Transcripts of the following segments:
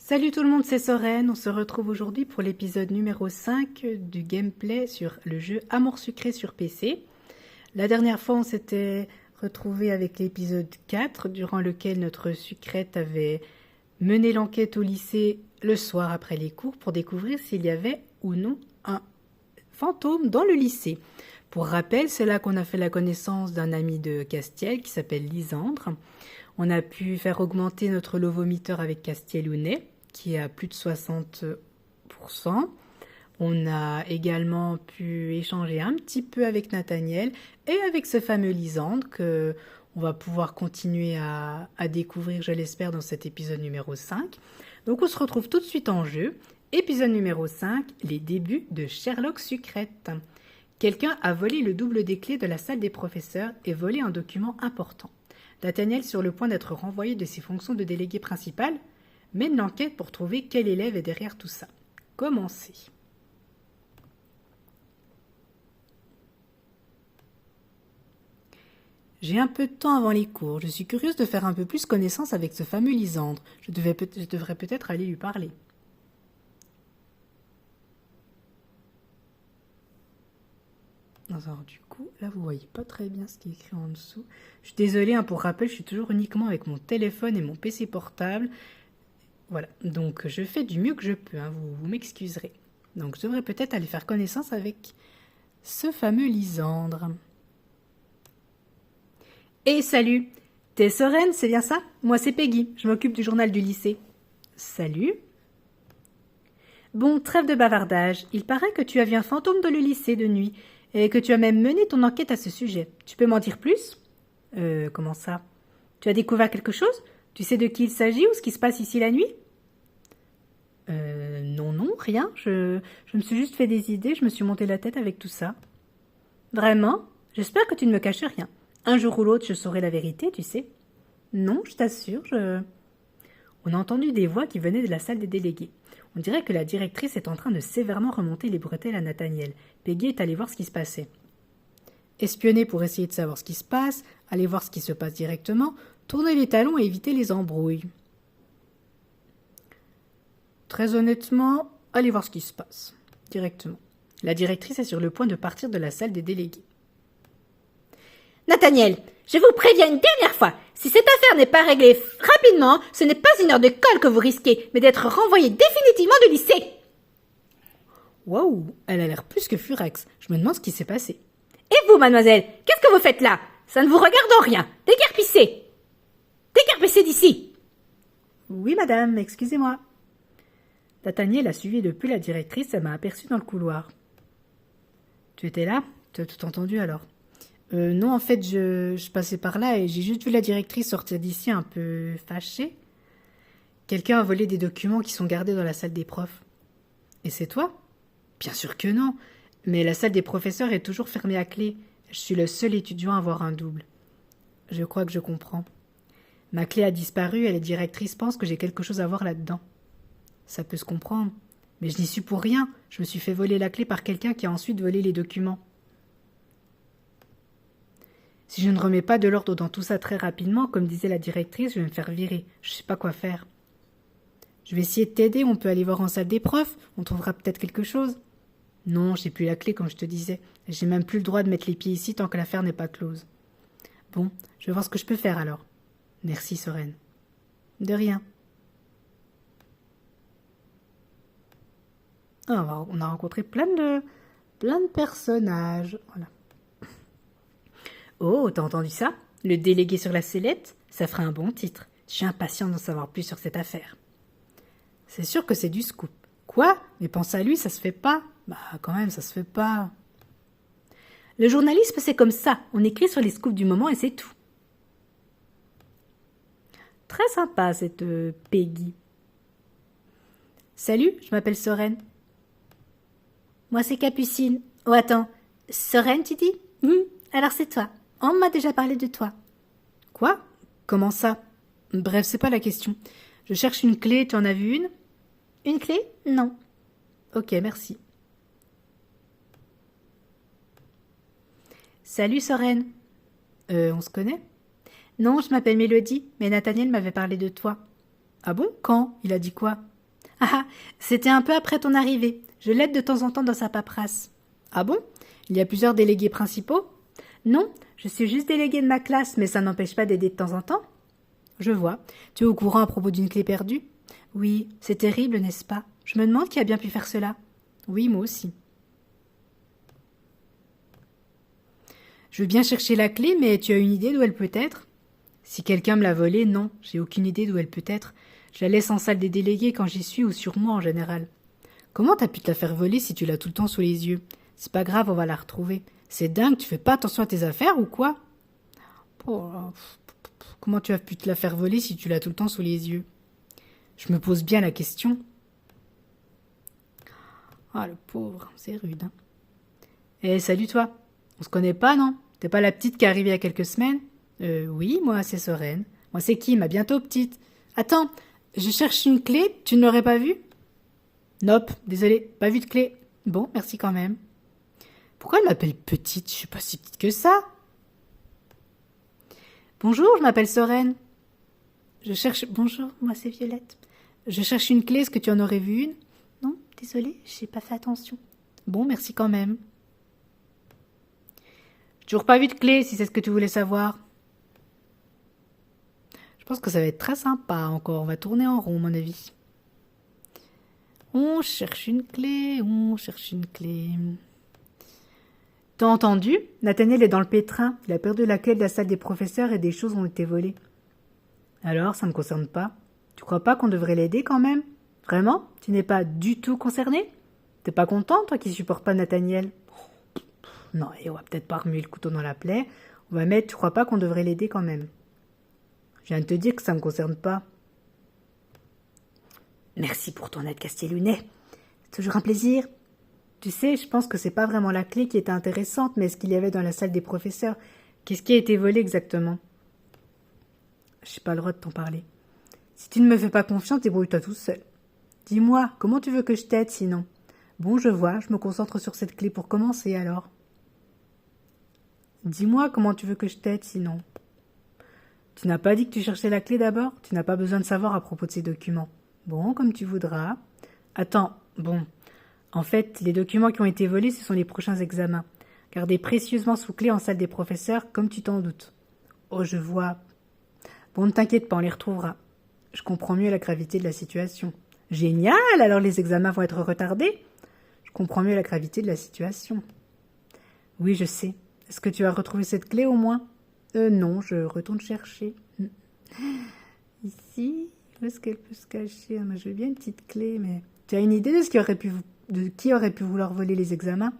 Salut tout le monde, c'est Soren. On se retrouve aujourd'hui pour l'épisode numéro 5 du gameplay sur le jeu Amour sucré sur PC. La dernière fois, on s'était retrouvé avec l'épisode 4, durant lequel notre sucrète avait mené l'enquête au lycée le soir après les cours pour découvrir s'il y avait ou non un fantôme dans le lycée. Pour rappel, c'est là qu'on a fait la connaissance d'un ami de Castiel qui s'appelle Lisandre. On a pu faire augmenter notre lot vomiteur avec Castiel ou Ney, qui est à plus de 60%. On a également pu échanger un petit peu avec Nathaniel et avec ce fameux Lisandre que on va pouvoir continuer à découvrir, je l'espère, dans cet épisode numéro 5. Donc on se retrouve tout de suite en jeu. Épisode numéro 5, les débuts de Sherlock Sucrète. Quelqu'un a volé le double des clés de la salle des professeurs et volé un document important. Nathaniel, sur le point d'être renvoyé de ses fonctions de délégué principal, mène l'enquête pour trouver quel élève est derrière tout ça. Commencez. J'ai un peu de temps avant les cours. Je suis curieuse de faire un peu plus connaissance avec ce fameux Lisandre. Je devrais peut-être aller lui parler. Alors du coup, là vous voyez pas très bien ce qui est écrit en dessous. Je suis désolée, pour rappel, je suis toujours uniquement avec mon téléphone et mon PC portable. Voilà, donc je fais du mieux que je peux, vous m'excuserez. Donc je devrais peut-être aller faire connaissance avec ce fameux Lisandre. Et salut, t'es Soren, c'est bien ça? Moi c'est Peggy, je m'occupe du journal du lycée. Salut. Bon, trêve de bavardage, il paraît que tu as vu un fantôme dans le lycée de nuit, et que tu as même mené ton enquête à ce sujet. Tu peux m'en dire plus? Comment ça? Tu as découvert quelque chose? Tu sais de qui il s'agit ou ce qui se passe ici la nuit? Non, rien. Je me suis juste fait des idées, je me suis monté la tête avec tout ça. Vraiment? J'espère que tu ne me caches rien. Un jour ou l'autre, je saurai la vérité, tu sais. Non, je t'assure, On a entendu des voix qui venaient de la salle des délégués. On dirait que la directrice est en train de sévèrement remonter les bretelles à Nathaniel. Peggy est allée voir ce qui se passait. Espionner pour essayer de savoir ce qui se passe, aller voir ce qui se passe directement, tourner les talons et éviter les embrouilles. Très honnêtement, allez voir ce qui se passe, directement. La directrice est sur le point de partir de la salle des délégués. Nathaniel, je vous préviens une dernière fois, si cette affaire n'est pas réglée rapidement, ce n'est pas une heure de colle que vous risquez, mais d'être renvoyé définitivement du lycée. Waouh, elle a l'air plus que furex. Je me demande ce qui s'est passé. Et vous, mademoiselle, qu'est-ce que vous faites là? Ça ne vous regarde en rien. Déguerpissez. Déguerpissez d'ici. Oui, madame, excusez-moi. Nathaniel a suivi depuis la directrice, elle m'a aperçu dans le couloir. Tu étais là? Tu as tout entendu alors? Non, en fait, je passais par là et j'ai juste vu la directrice sortir d'ici un peu fâchée. Quelqu'un a volé des documents qui sont gardés dans la salle des profs. Et c'est toi? Bien sûr que non, mais la salle des professeurs est toujours fermée à clé. Je suis le seul étudiant à avoir un double. Je crois que je comprends. Ma clé a disparu et la directrice pense que j'ai quelque chose à voir là-dedans. Ça peut se comprendre, mais je n'y suis pour rien. Je me suis fait voler la clé par quelqu'un qui a ensuite volé les documents. Si je ne remets pas de l'ordre dans tout ça très rapidement, comme disait la directrice, je vais me faire virer. Je ne sais pas quoi faire. Je vais essayer de t'aider, on peut aller voir en salle des profs, on trouvera peut-être quelque chose. Non, j'ai plus la clé comme je te disais. J'ai même plus le droit de mettre les pieds ici tant que l'affaire n'est pas close. Bon, je vais voir ce que je peux faire alors. Merci, Soren. De rien. Ah, on a rencontré plein de personnages. Voilà. Oh, t'as entendu ça? Le délégué sur la sellette? Ça ferait un bon titre. Je suis impatiente d'en savoir plus sur cette affaire. C'est sûr que c'est du scoop. Quoi? Mais pense à lui, ça se fait pas. Bah, quand même, ça se fait pas. Le journalisme, c'est comme ça. On écrit sur les scoops du moment et c'est tout. Très sympa, cette Peggy. Salut, je m'appelle Soren. Moi, c'est Capucine. Oh, attends. Soren, tu dis? Alors c'est toi. On m'a déjà parlé de toi. Quoi? Comment ça? Bref, c'est pas la question. Je cherche une clé, tu en as vu une? Une clé? Non. Ok, merci. Salut Soren. On se connaît? Non, je m'appelle Mélodie, mais Nathaniel m'avait parlé de toi. Ah bon? Quand? Il a dit quoi? Ah, c'était un peu après ton arrivée. Je l'aide de temps en temps dans sa paperasse. Ah bon? Il y a plusieurs délégués principaux? Non, je suis juste déléguée de ma classe, mais ça n'empêche pas d'aider de temps en temps. Je vois. Tu es au courant à propos d'une clé perdue? Oui, c'est terrible, n'est-ce pas? Je me demande qui a bien pu faire cela. Oui, moi aussi. Je veux bien chercher la clé, mais tu as une idée d'où elle peut être? Si quelqu'un me l'a volée, non, j'ai aucune idée d'où elle peut être. Je la laisse en salle des délégués quand j'y suis ou sur moi en général. Comment t'as pu te la faire voler si tu l'as tout le temps sous les yeux? C'est pas grave, on va la retrouver. C'est dingue, tu fais pas attention à tes affaires ou quoi? Oh, comment tu as pu te la faire voler si tu l'as tout le temps sous les yeux? Je me pose bien la question. Ah, le pauvre, c'est rude, hein. Eh, salut toi. On se connaît pas, non? T'es pas la petite qui est arrivée il y a quelques semaines? Oui, moi, c'est Soren. Moi, c'est Kim, à bientôt, petite. Attends, je cherche une clé, tu ne l'aurais pas vue? Nope, désolé, pas vu de clé. Bon, merci quand même. Pourquoi elle m'appelle petite? Je suis pas si petite que ça. Bonjour, je m'appelle Soren. Bonjour, moi c'est Violette. Je cherche une clé, est-ce que tu en aurais vu une? Non, désolé, j'ai pas fait attention. Bon, merci quand même. Toujours pas vu de clé, si c'est ce que tu voulais savoir. Je pense que ça va être très sympa encore. On va tourner en rond, à mon avis. On cherche une clé, on cherche une clé. T'as entendu? Nathaniel est dans le pétrin. Il a perdu la clé de la salle des professeurs et des choses ont été volées. Alors, ça ne me concerne pas. Tu crois pas qu'on devrait l'aider quand même? Vraiment? Tu n'es pas du tout concerné? T'es pas content, toi qui supportes pas Nathaniel? Non, et on va peut-être pas remuer le couteau dans la plaie. On va mettre, tu crois pas qu'on devrait l'aider quand même? Je viens de te dire que ça me concerne pas. Merci pour ton aide, Castiel-Lunet. C'est toujours un plaisir. Tu sais, je pense que c'est pas vraiment la clé qui était intéressante, mais ce qu'il y avait dans la salle des professeurs. Qu'est-ce qui a été volé exactement? J'ai pas le droit de t'en parler. Si tu ne me fais pas confiance, débrouille-toi tout seul. Dis-moi, comment tu veux que je t'aide sinon? Bon, je vois, je me concentre sur cette clé pour commencer alors. Dis-moi comment tu veux que je t'aide sinon. Tu n'as pas dit que tu cherchais la clé d'abord? Tu n'as pas besoin de savoir à propos de ces documents. Bon, comme tu voudras. Attends, bon. En fait, les documents qui ont été volés, ce sont les prochains examens. Gardés précieusement sous clé en salle des professeurs, comme tu t'en doutes. Oh, je vois. Bon, ne t'inquiète pas, on les retrouvera. Je comprends mieux la gravité de la situation. Génial, alors les examens vont être retardés? Je comprends mieux la gravité de la situation. Oui, je sais. Est-ce que tu as retrouvé cette clé au moins? Non, je retourne chercher. Ici, où est-ce qu'elle peut se cacher? Je veux bien une petite clé, mais... Tu as une idée de qui aurait pu vouloir voler les examens?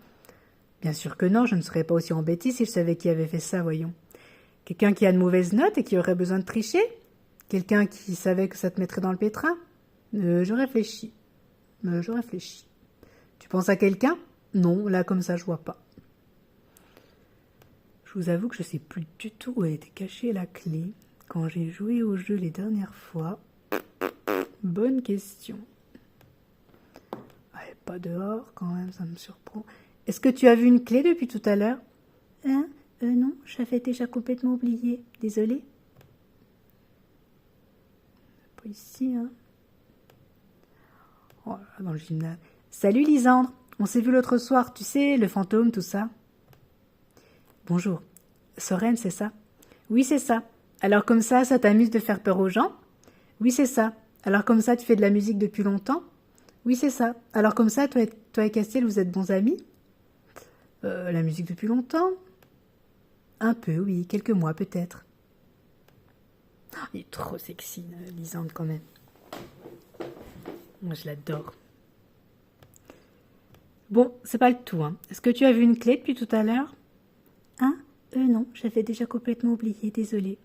Bien sûr que non, je ne serais pas aussi embêtée si je savais qui avait fait ça, voyons. Quelqu'un qui a de mauvaises notes et qui aurait besoin de tricher? Quelqu'un qui savait que ça te mettrait dans le pétrin? Je réfléchis. Tu penses à quelqu'un? Non, là comme ça je vois pas. Je vous avoue que je sais plus du tout où a été cachée la clé quand j'ai joué au jeu les dernières fois. Bonne question. Elle est pas dehors quand même, ça me surprend. Est-ce que tu as vu une clé depuis tout à l'heure? Non, j'avais déjà complètement oublié. Désolée. Pas ici, hein. Oh là, dans le gymnase. Salut Lisandre, on s'est vu l'autre soir, tu sais, le fantôme, tout ça. Bonjour. Soren, c'est ça? Oui, c'est ça. Alors comme ça t'amuse de faire peur aux gens? Oui, c'est ça. Alors comme ça, tu fais de la musique depuis longtemps? Oui, c'est ça. Alors comme ça, toi et Castiel, vous êtes bons amis? La musique depuis longtemps? Un peu, oui. Quelques mois, peut-être. Oh, il est trop sexy, Lisandre, quand même. Moi, je l'adore. Bon, c'est pas le tout, hein. Est-ce que tu as vu une clé depuis tout à l'heure? Non, j'avais déjà complètement oublié, désolée.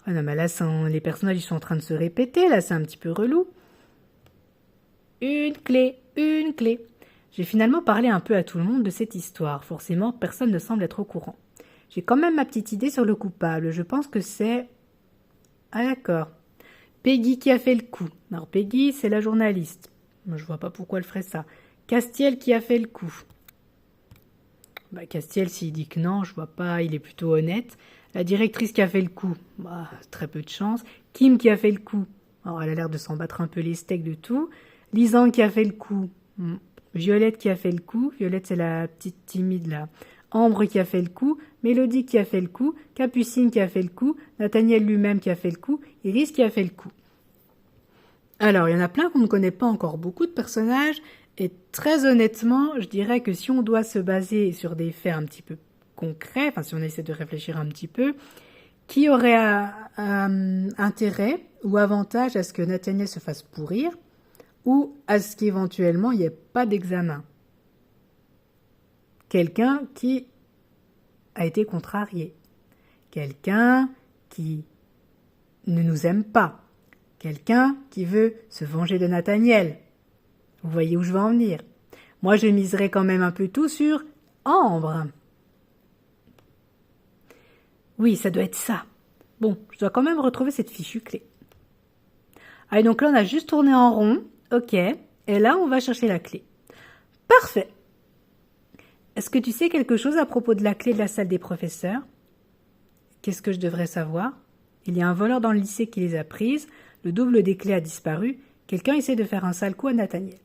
Ah non, mais là, les personnages, ils sont en train de se répéter, là, c'est un petit peu relou. Une clé. J'ai finalement parlé un peu à tout le monde de cette histoire. Forcément, personne ne semble être au courant. J'ai quand même ma petite idée sur le coupable. Je pense que c'est... Ah d'accord. Peggy qui a fait le coup. Alors Peggy, c'est la journaliste. Je vois pas pourquoi elle ferait ça. Castiel qui a fait le coup. Castiel, s'il dit que non, je vois pas, il est plutôt honnête. La directrice qui a fait le coup, très peu de chance. Kim qui a fait le coup. Alors, elle a l'air de s'en battre un peu les steaks de tout. Lisande qui a fait le coup. Violette qui a fait le coup. Violette, c'est la petite timide, là. Ambre qui a fait le coup. Mélodie qui a fait le coup. Capucine qui a fait le coup. Nathaniel lui-même qui a fait le coup. Iris qui a fait le coup. Alors, il y en a plein qu'on ne connaît pas encore beaucoup de personnages. Et très honnêtement, je dirais que si on doit se baser sur des faits un petit peu concrets, enfin si on essaie de réfléchir un petit peu, qui aurait intérêt ou avantage à ce que Nathaniel se fasse pourrir ou à ce qu'éventuellement il n'y ait pas d'examen? Quelqu'un qui a été contrarié. Quelqu'un qui ne nous aime pas. Quelqu'un qui veut se venger de Nathaniel. Vous voyez où je veux en venir. Moi, je miserais quand même un peu tout sur Ambre. Oui, ça doit être ça. Bon, je dois quand même retrouver cette fichue clé. Allez, donc là, on a juste tourné en rond. Ok. Et là, on va chercher la clé. Parfait. Est-ce que tu sais quelque chose à propos de la clé de la salle des professeurs? Qu'est-ce que je devrais savoir? Il y a un voleur dans le lycée qui les a prises. Le double des clés a disparu. Quelqu'un essaie de faire un sale coup à Nathaniel.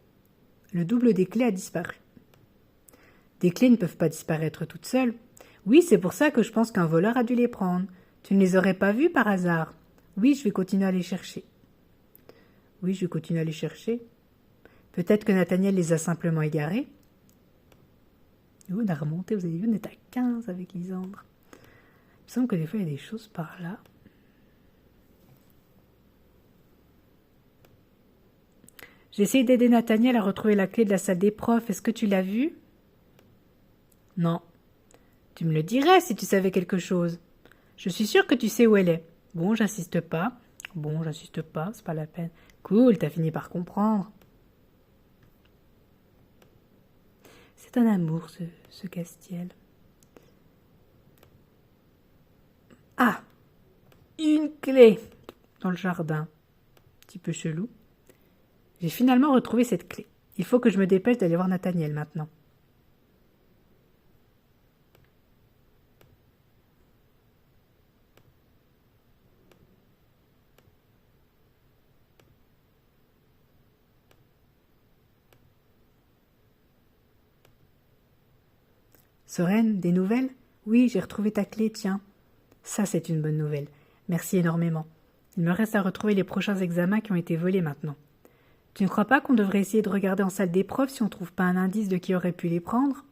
Le double des clés a disparu. Des clés ne peuvent pas disparaître toutes seules. Oui, c'est pour ça que je pense qu'un voleur a dû les prendre. Tu ne les aurais pas vues par hasard? Oui, je vais continuer à les chercher. Oui, je vais continuer à les chercher. Peut-être que Nathaniel les a simplement égarés. On a remonté, vous avez vu, on est à 15 avec Lisandre. Il me semble que des fois, il y a des choses par là. J'ai essayé d'aider Nathaniel à retrouver la clé de la salle des profs. Est-ce que tu l'as vue? Non. Tu me le dirais si tu savais quelque chose. Je suis sûre que tu sais où elle est. Bon, j'insiste pas. C'est pas la peine. Cool, t'as fini par comprendre. C'est un amour, ce Castiel. Ah! Une clé dans le jardin. Un petit peu chelou. J'ai finalement retrouvé cette clé. Il faut que je me dépêche d'aller voir Nathaniel maintenant. Soren, des nouvelles? Oui, j'ai retrouvé ta clé, tiens. Ça, c'est une bonne nouvelle. Merci énormément. Il me reste à retrouver les prochains examens qui ont été volés maintenant. Tu ne crois pas qu'on devrait essayer de regarder en salle d'épreuve si on ne trouve pas un indice de qui aurait pu les prendre?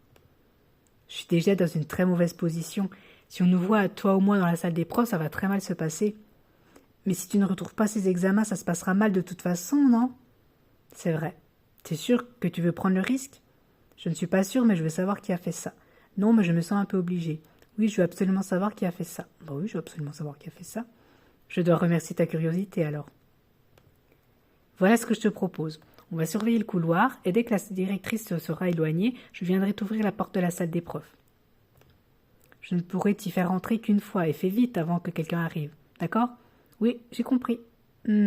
Je suis déjà dans une très mauvaise position. Si on nous voit, toi ou moi, dans la salle d'épreuve, ça va très mal se passer. Mais si tu ne retrouves pas ces examens, ça se passera mal de toute façon, non? C'est vrai. T'es sûr que tu veux prendre le risque? Je ne suis pas sûre, mais je veux savoir qui a fait ça. Non, mais je me sens un peu obligée. Oui, je veux absolument savoir qui a fait ça. Bah oui, je veux absolument savoir qui a fait ça. Je dois remercier ta curiosité, alors. Voilà ce que je te propose. On va surveiller le couloir, et dès que la directrice se sera éloignée, je viendrai t'ouvrir la porte de la salle des profs. Je ne pourrai t'y faire entrer qu'une fois, et fais vite avant que quelqu'un arrive. D'accord? Oui, j'ai compris.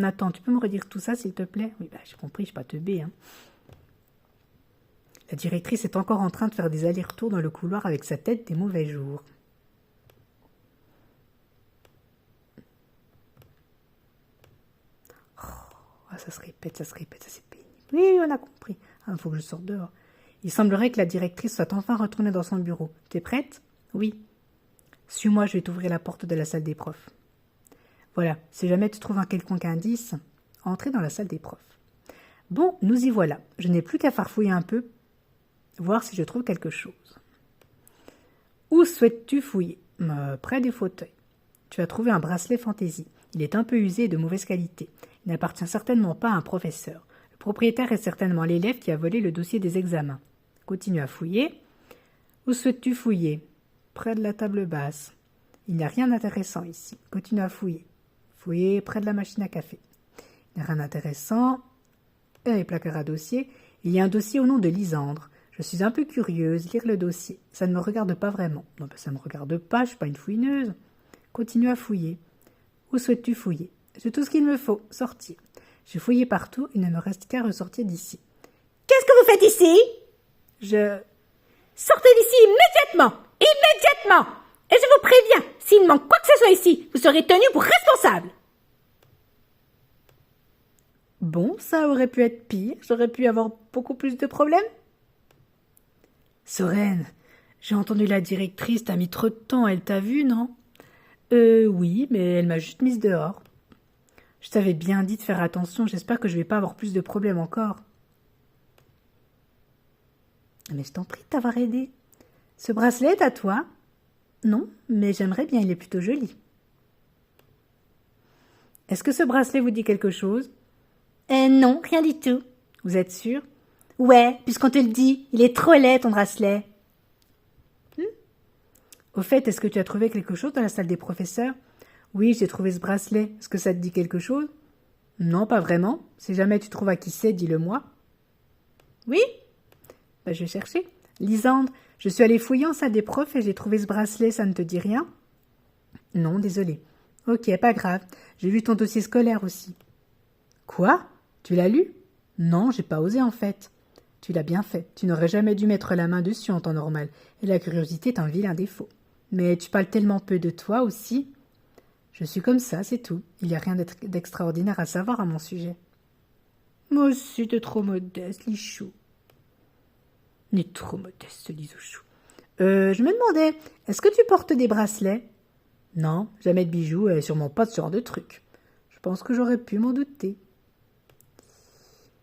Attends, tu peux me redire tout ça, s'il te plaît? Oui, j'ai compris, je suis pas teubée, hein. La directrice est encore en train de faire des allers-retours dans le couloir avec sa tête des mauvais jours. Oh, ça se répète, ça c'est pénible. Oui, on a compris. Il faut que je sorte dehors. Il semblerait que la directrice soit enfin retournée dans son bureau. T'es prête? Oui. Suis-moi, je vais t'ouvrir la porte de la salle des profs. Voilà, si jamais tu trouves un quelconque indice, entrez dans la salle des profs. Bon, nous y voilà. Je n'ai plus qu'à farfouiller un peu, voir si je trouve quelque chose. Où souhaites-tu fouiller? Près des fauteuils. Tu as trouvé un bracelet fantaisie. Il est un peu usé et de mauvaise qualité. Il n'appartient certainement pas à un professeur. Le propriétaire est certainement l'élève qui a volé le dossier des examens. Continue à fouiller. Où souhaites-tu fouiller? Près de la table basse. Il n'y a rien d'intéressant ici. Continue à fouiller. Fouiller près de la machine à café. Il n'y a rien d'intéressant. Dans les placards à dossiers, il y a un dossier au nom de Lisandre. Je suis un peu curieuse, lire le dossier. Ça ne me regarde pas vraiment. Non, ça ne me regarde pas, je ne suis pas une fouineuse. Continue à fouiller. Où souhaites-tu fouiller? J'ai tout ce qu'il me faut, sortir. J'ai fouillé partout, il ne me reste qu'à ressortir d'ici. Qu'est-ce que vous faites ici? Sortez d'ici immédiatement! Immédiatement! Et je vous préviens, s'il manque quoi que ce soit ici, vous serez tenu pour responsable. Bon, ça aurait pu être pire, j'aurais pu avoir beaucoup plus de problèmes. Soren, j'ai entendu la directrice, t'as mis trop de temps, elle t'a vu, non? Oui, mais elle m'a juste mise dehors. Je t'avais bien dit de faire attention, j'espère que je vais pas avoir plus de problèmes encore. Mais je t'en prie de t'avoir aidé. Ce bracelet est à toi? Non, mais j'aimerais bien, il est plutôt joli. Est-ce que ce bracelet vous dit quelque chose? Non, rien du tout. Vous êtes sûr? Ouais, puisqu'on te le dit, il est trop laid ton bracelet. Au fait, est-ce que tu as trouvé quelque chose dans la salle des professeurs? Oui, j'ai trouvé ce bracelet. Est-ce que ça te dit quelque chose? Non, pas vraiment. Si jamais tu trouves à qui c'est, dis-le-moi. Oui? Je vais chercher. Lisande, je suis allée fouiller en salle des profs et j'ai trouvé ce bracelet, ça ne te dit rien? Non, désolé. Ok, pas grave. J'ai vu ton dossier scolaire aussi. Quoi? Tu l'as lu? Non, j'ai pas osé en fait. Tu l'as bien fait. Tu n'aurais jamais dû mettre la main dessus en temps normal. Et la curiosité est un vilain défaut. Mais tu parles tellement peu de toi aussi. Je suis comme ça, c'est tout. Il n'y a rien d'extraordinaire à savoir à mon sujet. Moi aussi, t'es trop modeste, Lichou. N'est trop modeste, ce Lisouchou. Je me demandais, est-ce que tu portes des bracelets? Non, jamais de bijoux et sûrement pas de ce genre de truc. Je pense que j'aurais pu m'en douter.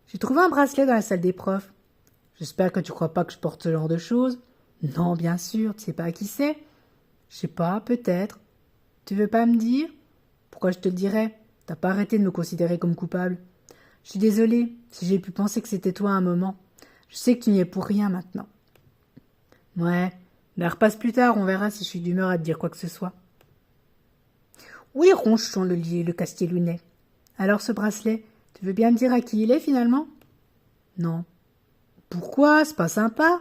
J'ai trouvé un bracelet dans la salle des profs. J'espère que tu crois pas que je porte ce genre de choses. Non, bien sûr, tu sais pas à qui c'est. Je sais pas, peut-être. Tu veux pas me dire? Pourquoi je te le dirais? T'as pas arrêté de me considérer comme coupable. Je suis désolée si j'ai pu penser que c'était toi à un moment. Je sais que tu n'y es pour rien maintenant. Ouais, mais repasse plus tard, on verra si je suis d'humeur à te dire quoi que ce soit. Oui, ronchon le Castellounet. Alors ce bracelet, tu veux bien me dire à qui il est finalement? Non. Pourquoi? C'est pas sympa.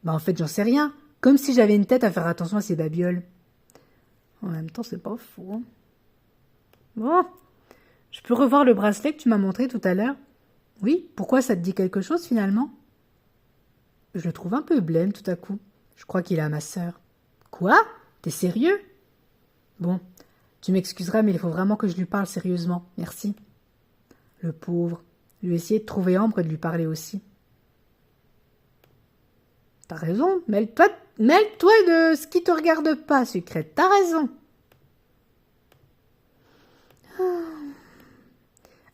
En fait, j'en sais rien. Comme si j'avais une tête à faire attention à ces babioles. En même temps, c'est pas faux. Hein. Bon, je peux revoir le bracelet que tu m'as montré tout à l'heure? Oui, pourquoi ça te dit quelque chose finalement? Je le trouve un peu blême tout à coup. Je crois qu'il est à ma sœur. Quoi? T'es sérieux? Bon, tu m'excuseras, mais il faut vraiment que je lui parle sérieusement. Merci. Le pauvre. Lui essayer de trouver Ambre et de lui parler aussi. T'as raison, mêle-toi de ce qui te regarde pas, Sucrète, t'as raison.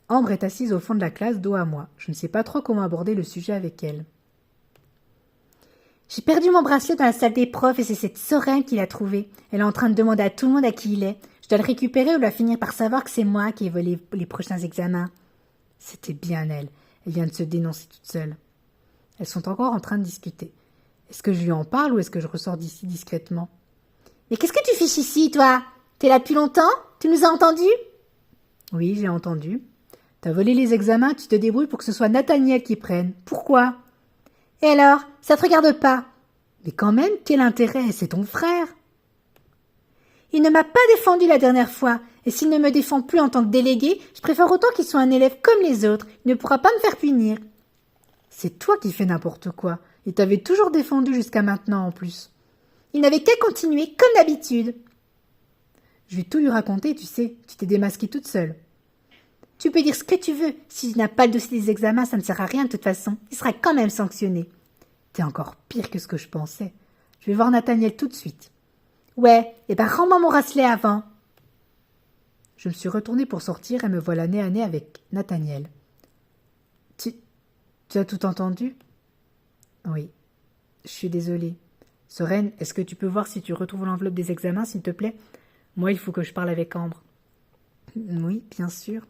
Ambre est assise au fond de la classe, dos à moi. Je ne sais pas trop comment aborder le sujet avec elle. J'ai perdu mon bracelet dans la salle des profs et c'est cette Soren qui l'a trouvé. Elle est en train de demander à tout le monde à qui il est. Je dois le récupérer ou elle va finir par savoir que c'est moi qui ai volé les prochains examens. C'était bien elle. Elle vient de se dénoncer toute seule. Elles sont encore en train de discuter. Est-ce que je lui en parle ou est-ce que je ressors d'ici discrètement? Mais qu'est-ce que tu fiches ici, toi? T'es là depuis longtemps? Tu nous as entendus? Oui, j'ai entendu. T'as volé les examens, tu te débrouilles pour que ce soit Nathaniel qui prenne. Pourquoi? Et alors? Ça te regarde pas? Mais quand même, quel intérêt? C'est ton frère. Il ne m'a pas défendu la dernière fois, et s'il ne me défend plus en tant que délégué, je préfère autant qu'il soit un élève comme les autres. Il ne pourra pas me faire punir. C'est toi qui fais n'importe quoi. Il t'avait toujours défendu jusqu'à maintenant en plus. Il n'avait qu'à continuer comme d'habitude. Je vais tout lui raconter, tu sais. Tu t'es démasquée toute seule. Tu peux dire ce que tu veux. Si tu n'as pas le dossier des examens, ça ne sert à rien de toute façon. Il sera quand même sanctionné. T'es encore pire que ce que je pensais. Je vais voir Nathaniel tout de suite. Ouais, rends-moi mon bracelet avant. Je me suis retournée pour sortir et me voilà nez à nez avec Nathaniel. Tu as tout entendu? Oui. Je suis désolée. Soren, est-ce que tu peux voir si tu retrouves l'enveloppe des examens, s'il te plaît? Moi, il faut que je parle avec Ambre. Oui, bien sûr.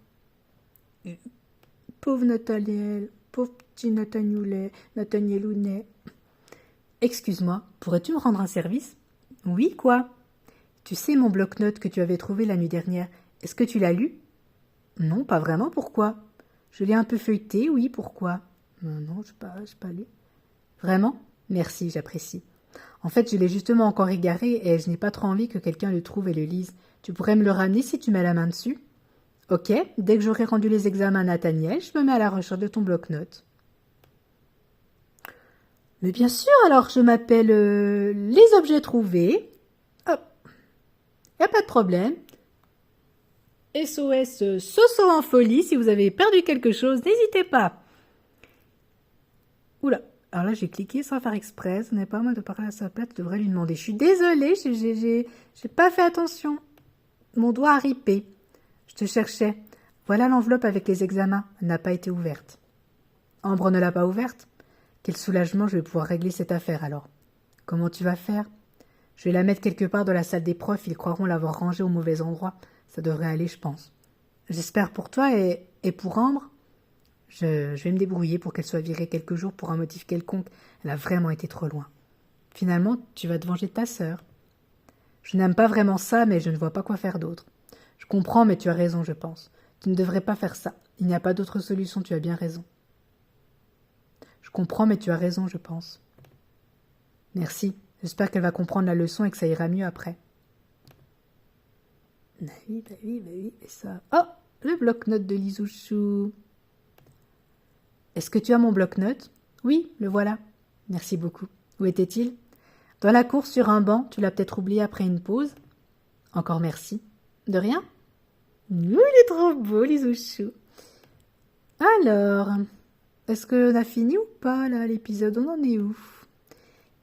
Pauvre Nathaniel, pauvre petit Nathanielounet. Excuse-moi, pourrais-tu me rendre un service? Oui, quoi? Tu sais mon bloc-notes que tu avais trouvé la nuit dernière, est-ce que tu l'as lu? Non, pas vraiment, pourquoi? Je l'ai un peu feuilleté, oui, pourquoi? Non, je n'ai pas lu. Vraiment? Merci, j'apprécie. En fait, je l'ai justement encore égaré et je n'ai pas trop envie que quelqu'un le trouve et le lise. Tu pourrais me le ramener si tu mets la main dessus? Ok, dès que j'aurai rendu les examens à Nathaniel, je me mets à la recherche de ton bloc-notes. Mais bien sûr, alors je m'appelle les objets trouvés. Hop, y a pas de problème. SOS Soso en folie. Si vous avez perdu quelque chose, n'hésitez pas. Oula, alors là j'ai cliqué sans faire exprès. Ce n'est pas moi de parler à sa place, je devrais lui demander. Je suis désolée, j'ai pas fait attention. Mon doigt a ripé. Je te cherchais. Voilà l'enveloppe avec les examens. Elle n'a pas été ouverte. Ambre ne l'a pas ouverte? Quel soulagement, je vais pouvoir régler cette affaire alors. Comment tu vas faire? Je vais la mettre quelque part dans la salle des profs, ils croiront l'avoir rangée au mauvais endroit. Ça devrait aller, je pense. J'espère pour toi et pour Ambre. Je vais me débrouiller pour qu'elle soit virée quelques jours pour un motif quelconque. Elle a vraiment été trop loin. Finalement, tu vas te venger de ta sœur. Je n'aime pas vraiment ça, mais je ne vois pas quoi faire d'autre. Je comprends, mais tu as raison, je pense. Tu ne devrais pas faire ça. Il n'y a pas d'autre solution, tu as bien raison. Je comprends, mais tu as raison, je pense. Merci. J'espère qu'elle va comprendre la leçon et que ça ira mieux après. Bah oui, et ça... Oh, le bloc-notes de Lisouchou. Est-ce que tu as mon bloc-notes? Oui, le voilà. Merci beaucoup. Où était-il? Dans la cour, sur un banc. Tu l'as peut-être oublié après une pause. Encore merci. De rien? Il est trop beau, Lisouchou. Alors, est-ce qu'on a fini ou pas, là, l'épisode? On en est où?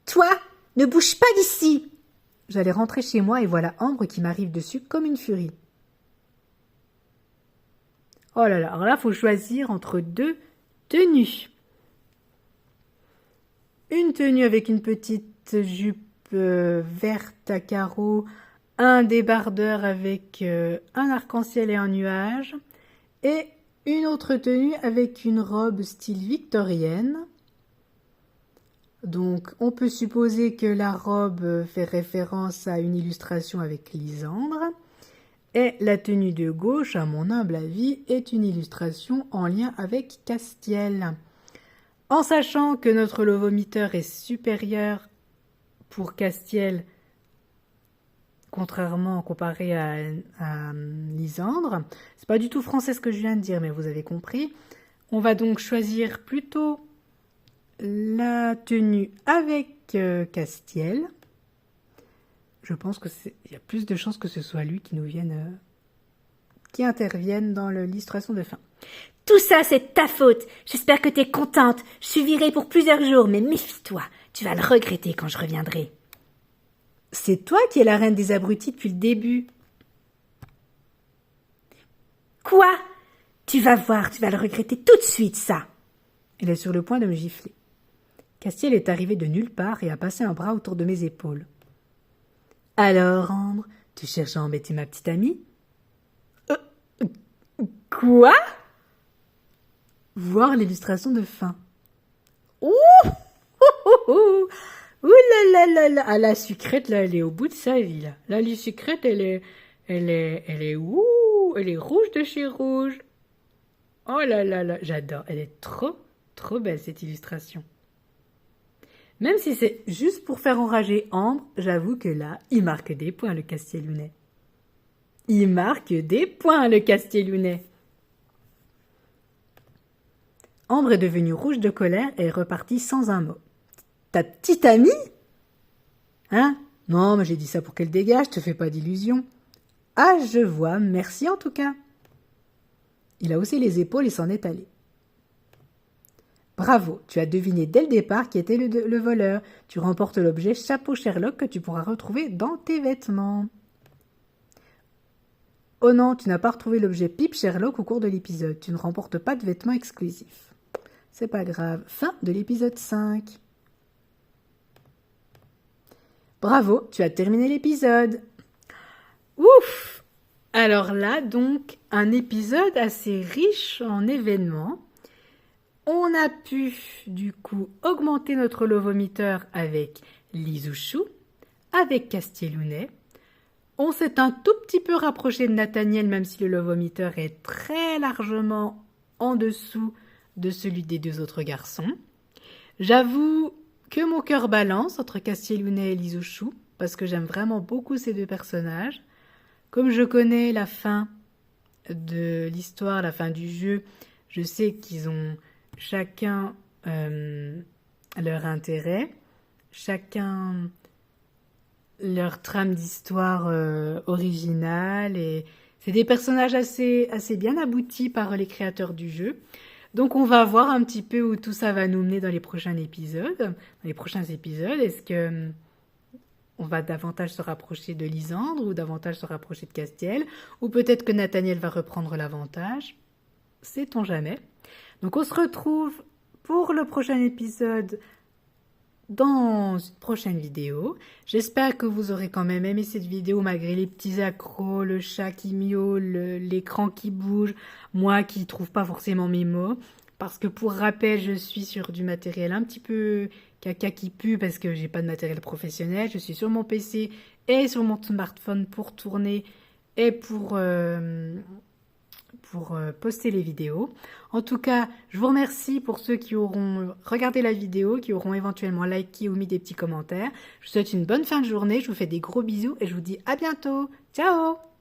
Toi, ne bouge pas d'ici! J'allais rentrer chez moi et voilà Ambre qui m'arrive dessus comme une furie. Oh là là, alors là, il faut choisir entre deux tenues. Une tenue avec une petite jupe verte à carreaux, un débardeur avec un arc-en-ciel et un nuage, et une autre tenue avec une robe style victorienne. Donc, on peut supposer que la robe fait référence à une illustration avec Lysandre. Et la tenue de gauche, à mon humble avis, est une illustration en lien avec Castiel. En sachant que notre lovomiteur est supérieur pour Castiel, comparé à Lysandre. C'est pas du tout français ce que je viens de dire, mais vous avez compris. On va donc choisir plutôt la tenue avec Castiel. Je pense que il y a plus de chances que ce soit lui qui qui intervienne dans l'illustration de fin. Tout ça, c'est ta faute. J'espère que t'es contente. Je suis virée pour plusieurs jours, mais méfie-toi. Tu vas le regretter quand je reviendrai. C'est toi qui es la reine des abrutis depuis le début. Quoi? Tu vas voir, tu vas le regretter tout de suite, ça. Elle est sur le point de me gifler. Castiel est arrivé de nulle part et a passé un bras autour de mes épaules. « Alors, Ambre, tu cherches à embêter ma petite amie ?»« Quoi ?» Voir l'illustration de fin. Ouh, ouh là là là. Ah, la sucrète, là, elle est au bout de sa vie, là. Là, la sucrète, elle est rouge de chez rouge. Oh là là là, j'adore. Elle est trop, trop belle, cette illustration. Même si c'est juste pour faire enrager Ambre, j'avoue que là, il marque des points, le Castiellounet. Il marque des points, le Castiellounet. Ambre est devenue rouge de colère et est repartie sans un mot. Ta petite amie? Hein? Non, mais j'ai dit ça pour qu'elle dégage, te fais pas d'illusions. Ah, je vois, merci en tout cas. Il a haussé les épaules et s'en est allé. Bravo, tu as deviné dès le départ qui était le voleur. Tu remportes l'objet chapeau Sherlock que tu pourras retrouver dans tes vêtements. Oh non, tu n'as pas retrouvé l'objet pipe Sherlock au cours de l'épisode. Tu ne remportes pas de vêtements exclusifs. C'est pas grave. Fin de l'épisode 5. Bravo, tu as terminé l'épisode. Ouf! Alors là, donc, un épisode assez riche en événements. On a pu, du coup, augmenter notre lovomiteur avec Lisouchou, avec Castiellounet. On s'est un tout petit peu rapproché de Nathaniel, même si le lovomiteur est très largement en dessous de celui des deux autres garçons. J'avoue que mon cœur balance entre Castiellounet et Lisouchou, parce que j'aime vraiment beaucoup ces deux personnages. Comme je connais la fin de l'histoire, la fin du jeu, je sais qu'ils ont chacun leur intérêt, chacun leur trame d'histoire originale et C'est des personnages assez bien aboutis par les créateurs du jeu. Donc on va voir un petit peu où tout ça va nous mener dans les prochains épisodes. Est-ce que on va davantage se rapprocher de Lysandre ou davantage se rapprocher de Castiel, ou peut-être que Nathaniel va reprendre l'avantage. Sait-on jamais. Donc on se retrouve pour le prochain épisode dans une prochaine vidéo. J'espère que vous aurez quand même aimé cette vidéo malgré les petits accros, le chat qui miaule, l'écran qui bouge, moi qui trouve pas forcément mes mots. Parce que pour rappel, je suis sur du matériel un petit peu caca qui pue parce que j'ai pas de matériel professionnel. Je suis sur mon PC et sur mon smartphone pour tourner et pour poster les vidéos. En tout cas, je vous remercie pour ceux qui auront regardé la vidéo, qui auront éventuellement liké ou mis des petits commentaires. Je vous souhaite une bonne fin de journée, je vous fais des gros bisous et je vous dis à bientôt. Ciao!